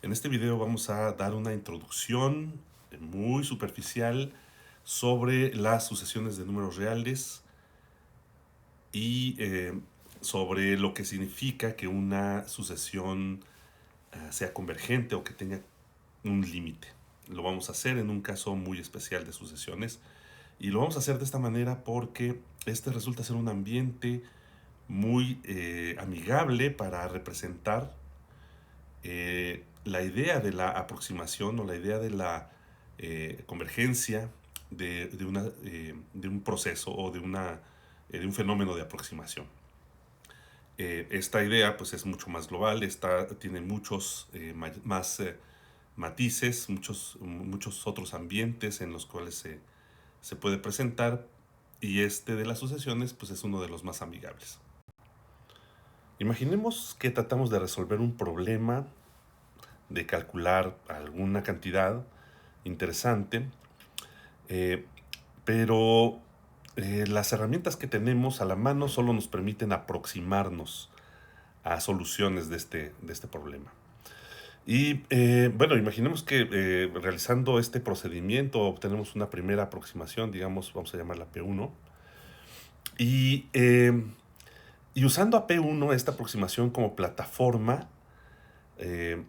En este video vamos a dar una introducción muy superficial sobre las sucesiones de números reales y sobre lo que significa que una sucesión sea convergente o que tenga un límite. Lo vamos a hacer en un caso muy especial de sucesiones y lo vamos a hacer de esta manera porque este resulta ser un ambiente muy amigable para representar la idea de la aproximación o la idea de la convergencia de un proceso o de un fenómeno de aproximación. Esta idea pues es mucho más global, tiene muchos más matices, muchos otros ambientes en los cuales se puede presentar, y este de las sucesiones pues es uno de los más amigables. Imaginemos que tratamos de resolver un problema, de calcular alguna cantidad interesante, eh, pero las herramientas que tenemos a la mano solo nos permiten aproximarnos a soluciones de este problema. Y bueno, imaginemos que realizando este procedimiento obtenemos una primera aproximación, digamos, vamos a llamarla P1, y, eh, y usando a P1, esta aproximación como plataforma, eh,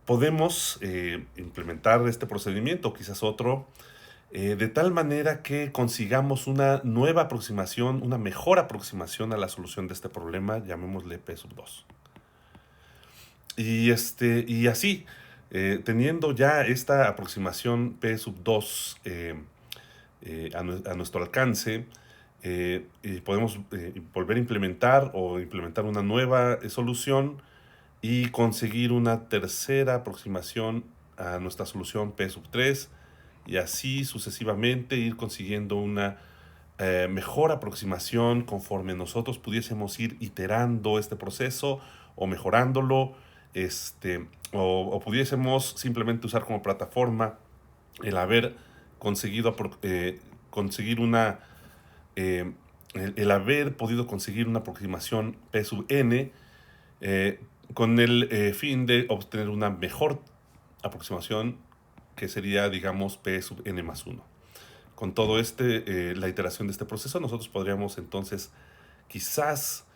podemos implementar este procedimiento, quizás otro, de tal manera que consigamos una nueva aproximación, una mejor aproximación a la solución de este problema, llamémosle P sub 2. Y así, teniendo ya esta aproximación P sub 2 a nuestro alcance, podemos volver a implementar o implementar una nueva solución y conseguir una tercera aproximación a nuestra solución P sub 3, y así sucesivamente ir consiguiendo una mejor aproximación conforme nosotros pudiésemos ir iterando este proceso o mejorándolo, o pudiésemos simplemente usar como plataforma el haber conseguir una el haber podido conseguir una aproximación P sub n, eh, con el fin de obtener una mejor aproximación que sería, digamos, P sub n más 1. Con todo la iteración de este proceso, nosotros podríamos entonces quizás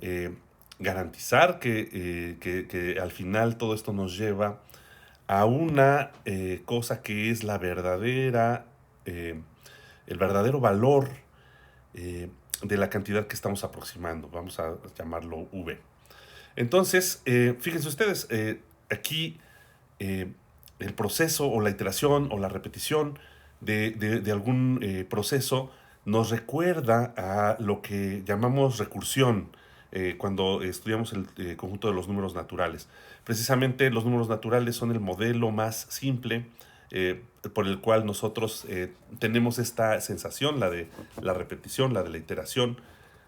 eh, garantizar que al final todo esto nos lleva a una cosa que es eh, el verdadero valor de la cantidad que estamos aproximando. Vamos a llamarlo V. Entonces, fíjense ustedes, aquí eh, el proceso o la iteración o la repetición de algún proceso nos recuerda a lo que llamamos recursión cuando estudiamos el conjunto de los números naturales. Precisamente los números naturales son el modelo más simple por el cual nosotros tenemos esta sensación, la de la repetición, la de la iteración,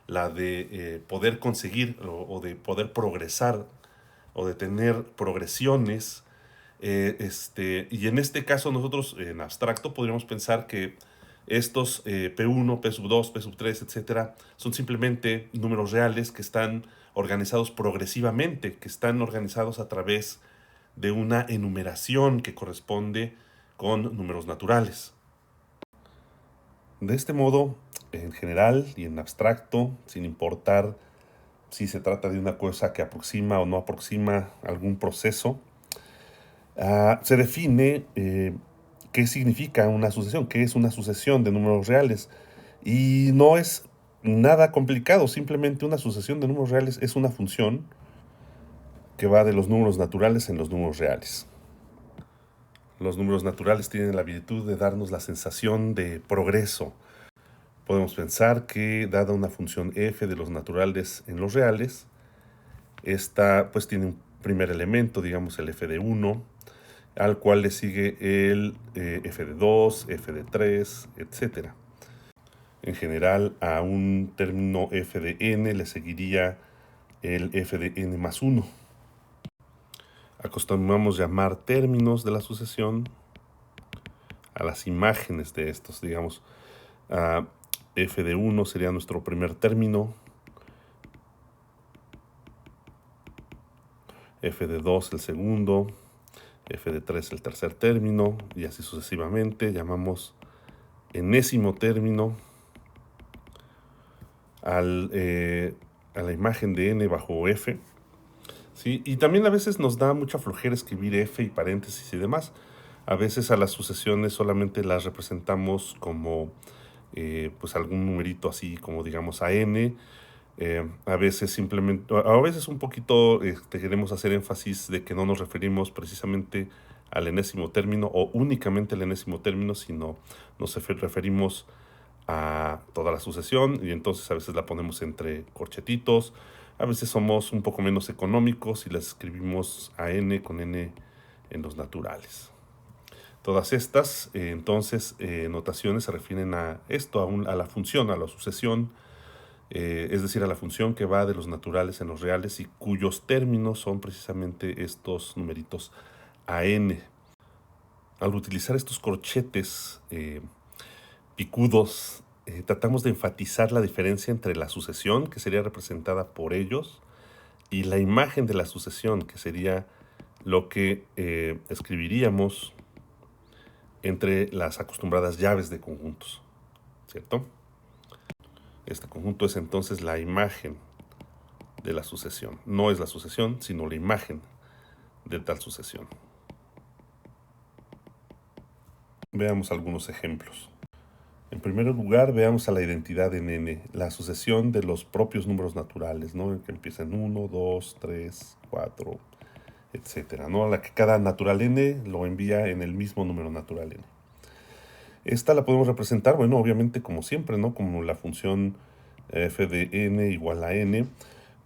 la de poder conseguir o de poder progresar o de tener progresiones. Y en este caso nosotros en abstracto podríamos pensar que estos P1, P sub 2, P sub 3, etcétera, son simplemente números reales que están organizados progresivamente, que están organizados a través de una enumeración que corresponde con números naturales. De este modo, en general y en abstracto, sin importar si se trata de una cosa que aproxima o no aproxima algún proceso, se define qué significa una sucesión, qué es una sucesión de números reales. Y no es nada complicado, simplemente una sucesión de números reales es una función que va de los números naturales en los números reales. Los números naturales tienen la virtud de darnos la sensación de progreso. Podemos pensar que, dada una función f de los naturales en los reales, esta pues tiene un primer elemento, digamos el f de 1, al cual le sigue el f de 2, f de 3, etc. En general, a un término f de n le seguiría el f de n más 1. Acostumbramos llamar términos de la sucesión a las imágenes de estos, digamos. F de 1 sería nuestro primer término, f de 2 el segundo, f de 3 el tercer término, y así sucesivamente. Llamamos enésimo término a la imagen de n bajo f. ¿Sí? Y también a veces nos da mucha flojera escribir f y paréntesis y demás. A veces a las sucesiones solamente las representamos como pues algún numerito así como digamos a n. A veces simplemente, a veces un poquito queremos hacer énfasis de que no nos referimos precisamente al enésimo término o únicamente al enésimo término, sino nos referimos a toda la sucesión, y entonces a veces la ponemos entre corchetitos. A veces somos un poco menos económicos y las escribimos a n con n en los naturales. Todas estas, notaciones se refieren a esto, a la función, a la sucesión, es decir, a la función que va de los naturales en los reales y cuyos términos son precisamente estos numeritos a n. Al utilizar estos corchetes picudos, tratamos de enfatizar la diferencia entre la sucesión, que sería representada por ellos, y la imagen de la sucesión, que sería lo que escribiríamos entre las acostumbradas llaves de conjuntos, ¿cierto? Este conjunto es entonces la imagen de la sucesión. No es la sucesión, sino la imagen de tal sucesión. Veamos algunos ejemplos. En primer lugar, veamos a la identidad en n, la sucesión de los propios números naturales, ¿no? Que empiezan 1, 2, 3, 4, etcétera, ¿no? La que cada natural n lo envía en el mismo número natural n. Esta la podemos representar, bueno, obviamente como siempre, ¿no? Como la función f de n igual a n,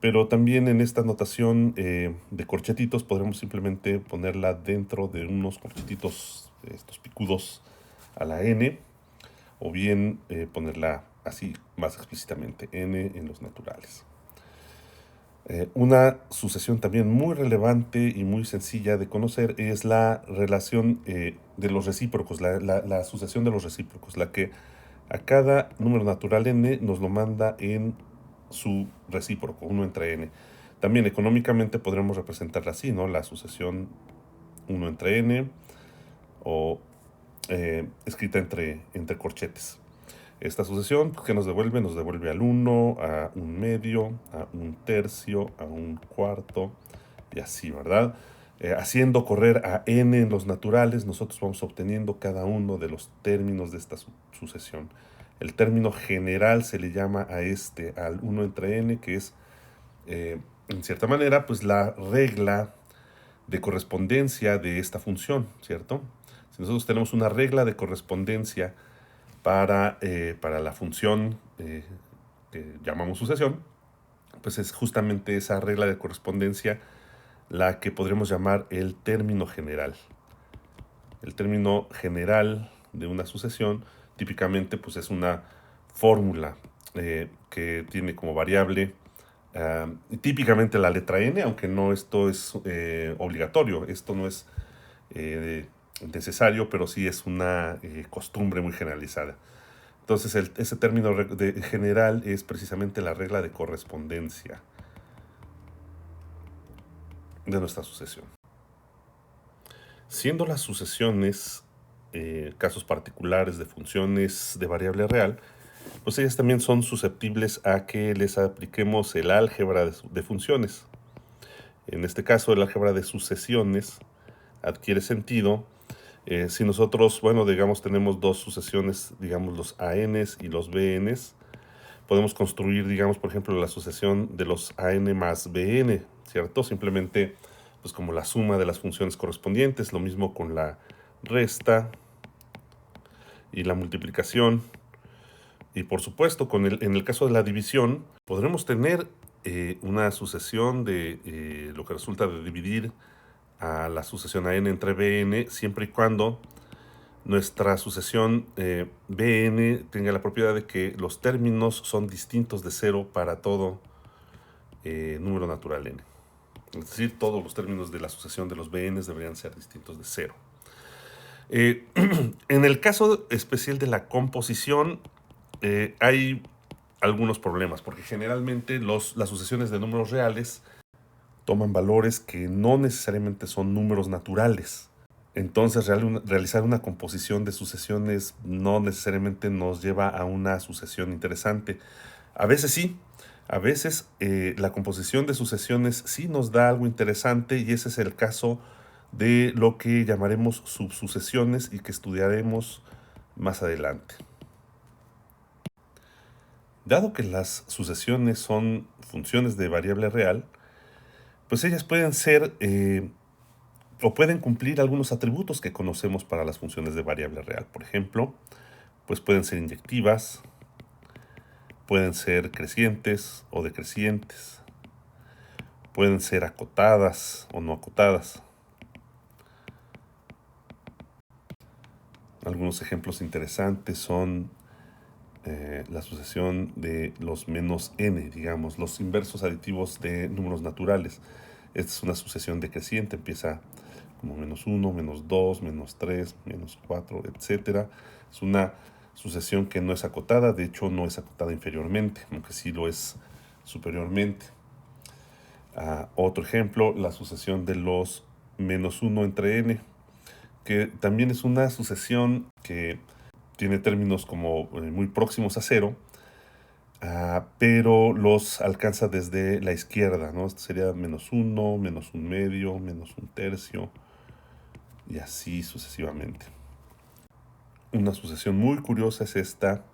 pero también en esta notación de corchetitos podremos simplemente ponerla dentro de unos corchetitos, estos picudos a la n, o bien ponerla así más explícitamente, n en los naturales. Una sucesión también muy relevante y muy sencilla de conocer es la relación de los recíprocos, la sucesión de los recíprocos, la que a cada número natural n nos lo manda en su recíproco, 1 entre n. También económicamente podremos representarla así, ¿no? La sucesión 1 entre n o escrita entre corchetes. Esta sucesión que nos devuelve al 1, a un medio, a un tercio, a un cuarto, y así, ¿verdad? Haciendo correr a n en los naturales, nosotros vamos obteniendo cada uno de los términos de esta sucesión. El término general se le llama al 1 entre n, que es, en cierta manera, pues la regla de correspondencia de esta función, ¿cierto? Si nosotros tenemos una regla de correspondencia para la función que llamamos sucesión, pues es justamente esa regla de correspondencia la que podríamos llamar el término general. El término general de una sucesión típicamente pues es una fórmula que tiene como variable típicamente la letra n, aunque no esto es obligatorio, esto no es necesario, pero sí es una costumbre muy generalizada. Entonces ese término general es precisamente la regla de correspondencia de nuestra sucesión. Siendo las sucesiones casos particulares de funciones de variable real, pues ellas también son susceptibles a que les apliquemos el álgebra de funciones. En este caso, el álgebra de sucesiones adquiere sentido si nosotros, bueno, digamos, tenemos dos sucesiones, digamos, los ANs y los BNs, podemos construir, digamos, por ejemplo, la sucesión de los AN más BN, ¿cierto? Simplemente, pues como la suma de las funciones correspondientes, lo mismo con la resta y la multiplicación. Y por supuesto, en el caso de la división, podremos tener una sucesión de lo que resulta de dividir a la sucesión AN entre BN, siempre y cuando nuestra sucesión Bn tenga la propiedad de que los términos son distintos de 0 para todo número natural n. Es decir, todos los términos de la sucesión de los Bns deberían ser distintos de 0. En el caso especial de la composición, hay algunos problemas, porque generalmente las sucesiones de números reales toman valores que no necesariamente son números naturales. Entonces realizar una composición de sucesiones no necesariamente nos lleva a una sucesión interesante. A veces sí, a veces la composición de sucesiones sí nos da algo interesante, y ese es el caso de lo que llamaremos subsucesiones y que estudiaremos más adelante. Dado que las sucesiones son funciones de variable real, pues ellas pueden ser o pueden cumplir algunos atributos que conocemos para las funciones de variable real. Por ejemplo, pues pueden ser inyectivas, pueden ser crecientes o decrecientes, pueden ser acotadas o no acotadas. Algunos ejemplos interesantes son la sucesión de los menos n, digamos, los inversos aditivos de números naturales. Esta es una sucesión decreciente, empieza como menos 1, menos 2, menos 3, menos 4, etc. Es una sucesión que no es acotada, de hecho no es acotada inferiormente, aunque sí lo es superiormente. Otro ejemplo, la sucesión de los menos 1 entre n, que también es una sucesión que tiene términos como muy próximos a cero, pero los alcanza desde la izquierda, ¿no? Esto sería menos 1, menos 1 medio, menos 1 tercio, y así sucesivamente. Una sucesión muy curiosa es esta,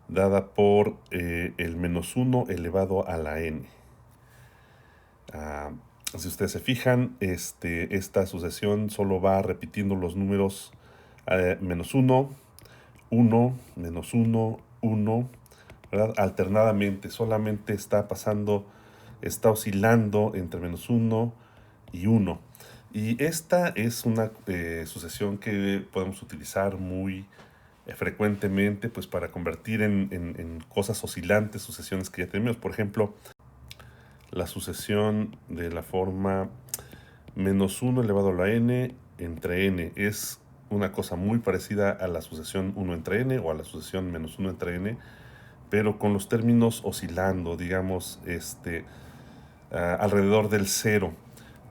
dada por el menos 1 elevado a la n. Si ustedes se fijan, esta sucesión solo va repitiendo los números menos 1, 1, menos 1, 1, ¿verdad? Alternadamente, solamente está oscilando entre menos 1 y 1. Y esta es una sucesión que podemos utilizar muy frecuentemente, pues, para convertir en cosas oscilantes sucesiones que ya tenemos. Por ejemplo, la sucesión de la forma menos 1 elevado a la n entre n es una cosa muy parecida a la sucesión 1 entre n o a la sucesión menos 1 entre n, pero con los términos oscilando, digamos, alrededor del 0,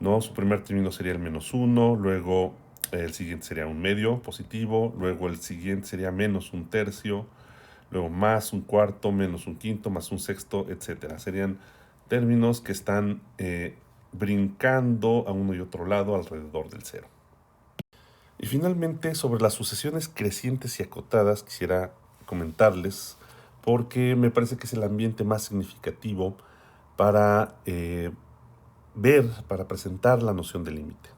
¿no? Su primer término sería el menos 1, luego el siguiente sería un medio positivo, luego el siguiente sería menos un tercio, luego más un cuarto, menos un quinto, más un sexto, etc. Serían términos que están brincando a uno y otro lado alrededor del 0. Y finalmente, sobre las sucesiones crecientes y acotadas, quisiera comentarles, porque me parece que es el ambiente más significativo para para presentar la noción de límite.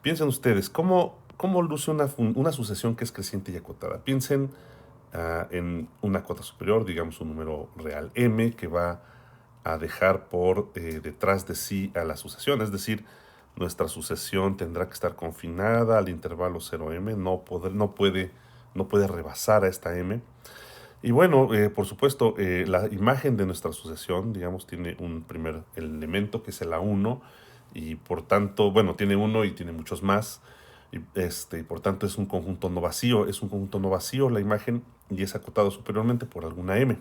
Piensen ustedes, ¿cómo luce una sucesión que es creciente y acotada? Piensen en una cota superior, digamos un número real m, que va a dejar por detrás de sí a la sucesión, es decir, nuestra sucesión tendrá que estar confinada al intervalo 0m, no puede rebasar a esta m. Y bueno, por supuesto, la imagen de nuestra sucesión, digamos, tiene un primer elemento que es el A1, y por tanto, bueno, tiene uno y tiene muchos más, y por tanto es un conjunto no vacío la imagen, y es acotado superiormente por alguna m.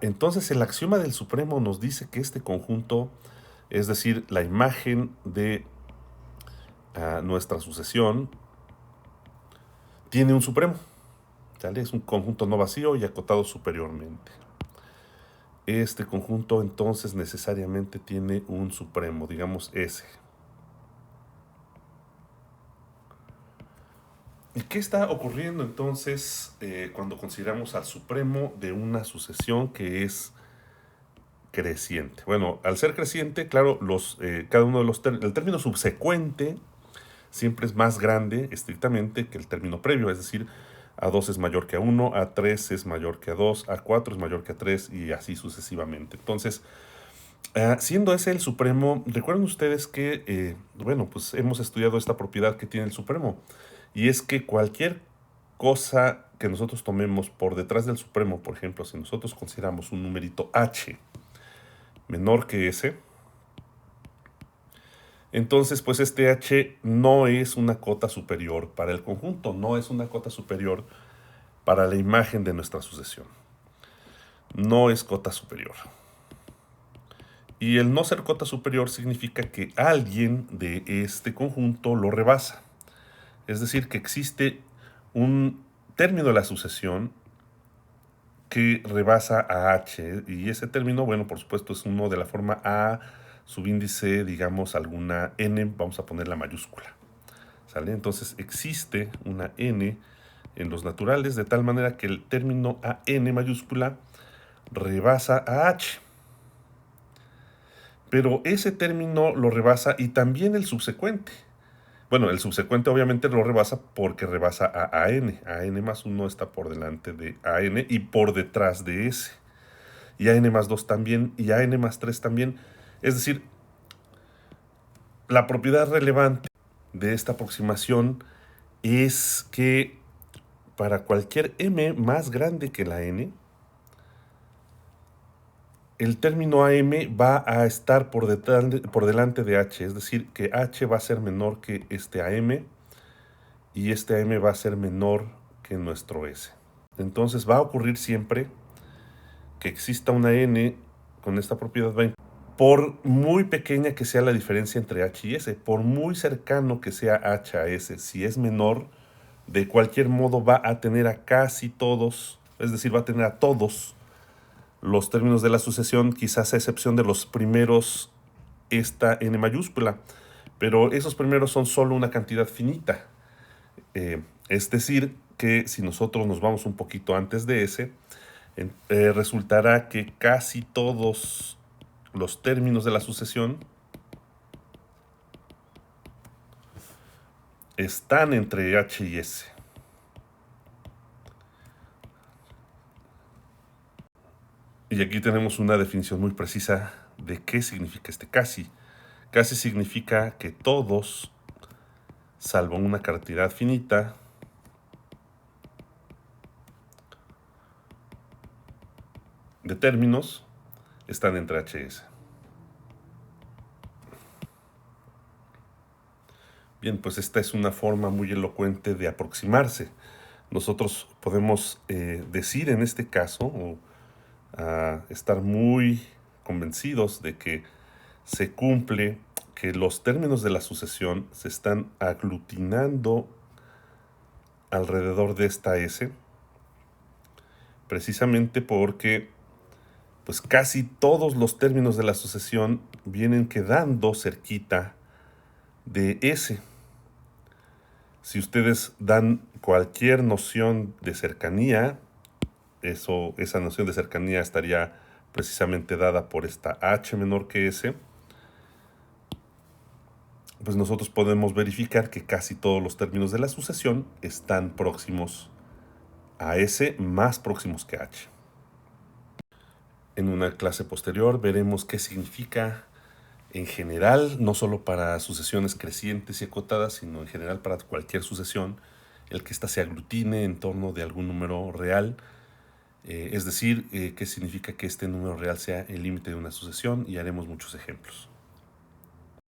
Entonces el axioma del supremo nos dice que este conjunto, es decir, la imagen de nuestra sucesión, tiene un supremo, ¿sale? Es un conjunto no vacío y acotado superiormente. Este conjunto entonces necesariamente tiene un supremo, digamos S. ¿Y qué está ocurriendo entonces cuando consideramos al supremo de una sucesión que es creciente? Bueno, al ser creciente, claro, cada uno de el término subsecuente siempre es más grande estrictamente que el término previo, es decir, A2 es mayor que A1, A3 es mayor que A2, A4 es mayor que A3 y así sucesivamente. Entonces, siendo ese el supremo, recuerden ustedes que, bueno, pues hemos estudiado esta propiedad que tiene el supremo, y es que cualquier cosa que nosotros tomemos por detrás del supremo, por ejemplo, si nosotros consideramos un numerito h menor que s, entonces pues este h no es una cota superior para el conjunto, no es una cota superior para la imagen de nuestra sucesión. No es cota superior. Y el no ser cota superior significa que alguien de este conjunto lo rebasa. Es decir, que existe un término de la sucesión que rebasa a h, y ese término, bueno, por supuesto es uno de la forma a subíndice, digamos, alguna n, vamos a poner la mayúscula, ¿sale? Entonces existe una n en los naturales de tal manera que el término a n mayúscula rebasa a h. Pero ese término lo rebasa y también el subsecuente. Bueno, el subsecuente obviamente lo rebasa porque rebasa a AN. AN más 1 está por delante de AN y por detrás de S. Y AN más 2 también, y AN más 3 también. Es decir, la propiedad relevante de esta aproximación es que para cualquier m más grande que la n, el término AM va a estar por delante de H, es decir, que H va a ser menor que este AM y este AM va a ser menor que nuestro S. Entonces va a ocurrir siempre que exista una N con esta propiedad, por muy pequeña que sea la diferencia entre H y S, por muy cercano que sea H a S, si es menor, de cualquier modo va a tener a casi todos, es decir, va a tener a todos los términos de la sucesión, quizás a excepción de los primeros, esta n mayúscula, pero esos primeros son solo una cantidad finita. Es decir, que si nosotros nos vamos un poquito antes de ese, resultará que casi todos los términos de la sucesión están entre H y S. Y aquí tenemos una definición muy precisa de qué significa este casi. Casi significa que todos, salvo una cantidad finita, de términos, están entre H y S. Bien, pues esta es una forma muy elocuente de aproximarse. Nosotros podemos decir en este caso, o estar muy convencidos de que se cumple, que los términos de la sucesión se están aglutinando alrededor de esta S, precisamente porque pues casi todos los términos de la sucesión vienen quedando cerquita de S. Si ustedes dan cualquier noción de cercanía, esa noción de cercanía estaría precisamente dada por esta H menor que S, pues nosotros podemos verificar que casi todos los términos de la sucesión están próximos a S, más próximos que H. En una clase posterior veremos qué significa en general, no solo para sucesiones crecientes y acotadas, sino en general para cualquier sucesión, el que ésta se aglutine en torno de algún número real, es decir, qué significa que este número real sea el límite de una sucesión, y haremos muchos ejemplos.